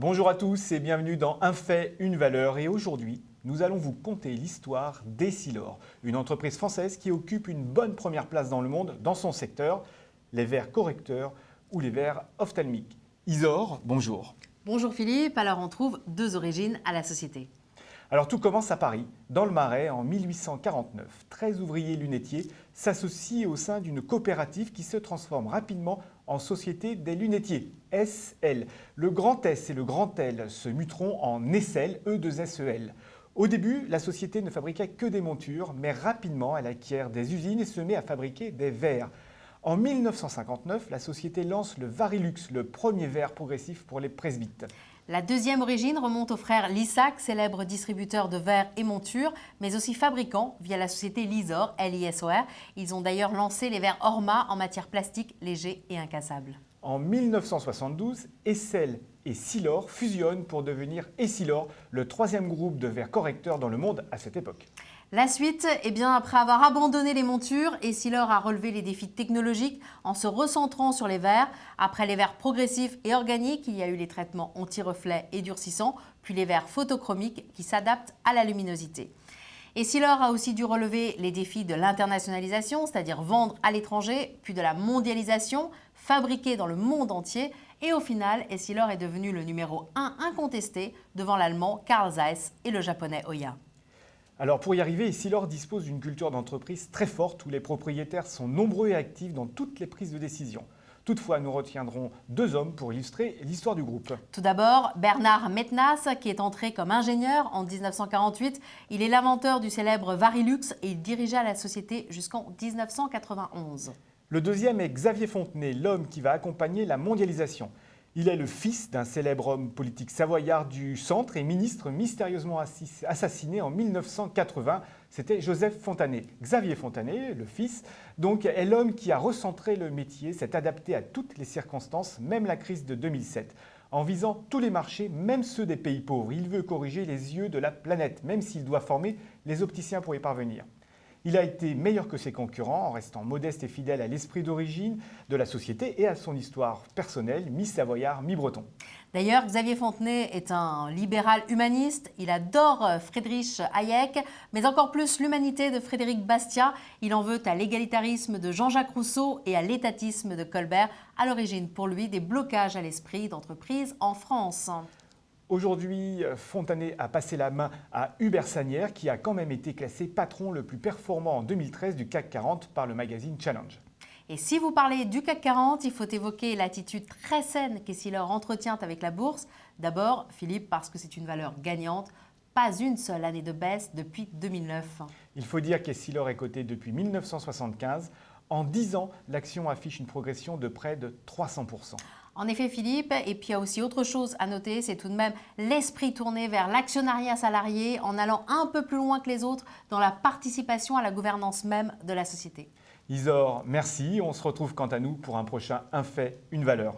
Bonjour à tous et bienvenue dans Un fait, une valeur. Et aujourd'hui, nous allons vous conter l'histoire d'Essilor, une entreprise française qui occupe une bonne première place dans le monde dans son secteur, les verres correcteurs ou les verres ophtalmiques. Isor, bonjour. Bonjour Philippe, alors on trouve deux origines à la société. Alors tout commence à Paris, dans le Marais, en 1849. 13 ouvriers lunetiers s'associent au sein d'une coopérative qui se transforme rapidement en Société des lunetiers, SL. Le grand S et le grand L se muteront en Essel, E2SEL. Au début, la société ne fabriquait que des montures, mais rapidement, elle acquiert des usines et se met à fabriquer des verres. En 1959, la société lance le Varilux, le premier verre progressif pour les presbytes. La deuxième origine remonte aux frères Lissac, célèbres distributeurs de verres et montures, mais aussi fabricants via la société Lisor, L-I-S-O-R. Ils ont d'ailleurs lancé les verres Orma en matière plastique, léger et incassable. En 1972, Essel et Silor fusionnent pour devenir Essilor, le troisième groupe de verres correcteurs dans le monde à cette époque. La suite, après avoir abandonné les montures, Essilor a relevé les défis technologiques en se recentrant sur les verres. Après les verres progressifs et organiques, il y a eu les traitements anti-reflets et durcissants, puis les verres photochromiques qui s'adaptent à la luminosité. Essilor a aussi dû relever les défis de l'internationalisation, c'est-à-dire vendre à l'étranger, puis de la mondialisation, fabriquer dans le monde entier. Et au final, Essilor est devenu le numéro 1 incontesté devant l'allemand Carl Zeiss et le japonais Oya. Alors pour y arriver, Essilor dispose d'une culture d'entreprise très forte où les propriétaires sont nombreux et actifs dans toutes les prises de décision. Toutefois, nous retiendrons deux hommes pour illustrer l'histoire du groupe. Tout d'abord, Bernard Metnas, qui est entré comme ingénieur en 1948. Il est l'inventeur du célèbre Varilux et il dirigea la société jusqu'en 1991. Le deuxième est Xavier Fontenay, l'homme qui va accompagner la mondialisation. Il est le fils d'un célèbre homme politique savoyard du centre et ministre mystérieusement assassiné en 1980. C'était Joseph Fontanet. Xavier Fontanet, le fils, donc, est l'homme qui a recentré le métier, s'est adapté à toutes les circonstances, même la crise de 2007. En visant tous les marchés, même ceux des pays pauvres, il veut corriger les yeux de la planète, même s'il doit former les opticiens pour y parvenir. Il a été meilleur que ses concurrents en restant modeste et fidèle à l'esprit d'origine de la société et à son histoire personnelle, mi-savoyard, mi-breton. D'ailleurs, Xavier Fontenay est un libéral humaniste. Il adore Friedrich Hayek, mais encore plus l'humanité de Frédéric Bastiat. Il en veut à l'égalitarisme de Jean-Jacques Rousseau et à l'étatisme de Colbert, à l'origine pour lui des blocages à l'esprit d'entreprise en France. Aujourd'hui, Fontanet a passé la main à Hubert Sagnières, qui a quand même été classé patron le plus performant en 2013 du CAC 40 par le magazine Challenge. Et si vous parlez du CAC 40, il faut évoquer l'attitude très saine qu'Essilor entretient avec la bourse. D'abord, Philippe, parce que c'est une valeur gagnante. Pas une seule année de baisse depuis 2009. Il faut dire qu'Essilor est coté depuis 1975. En 10 ans, l'action affiche une progression de près de 300%. En effet, Philippe, et puis il y a aussi autre chose à noter, c'est tout de même l'esprit tourné vers l'actionnariat salarié en allant un peu plus loin que les autres dans la participation à la gouvernance même de la société. Isor, merci. On se retrouve quant à nous pour un prochain Un fait, une valeur.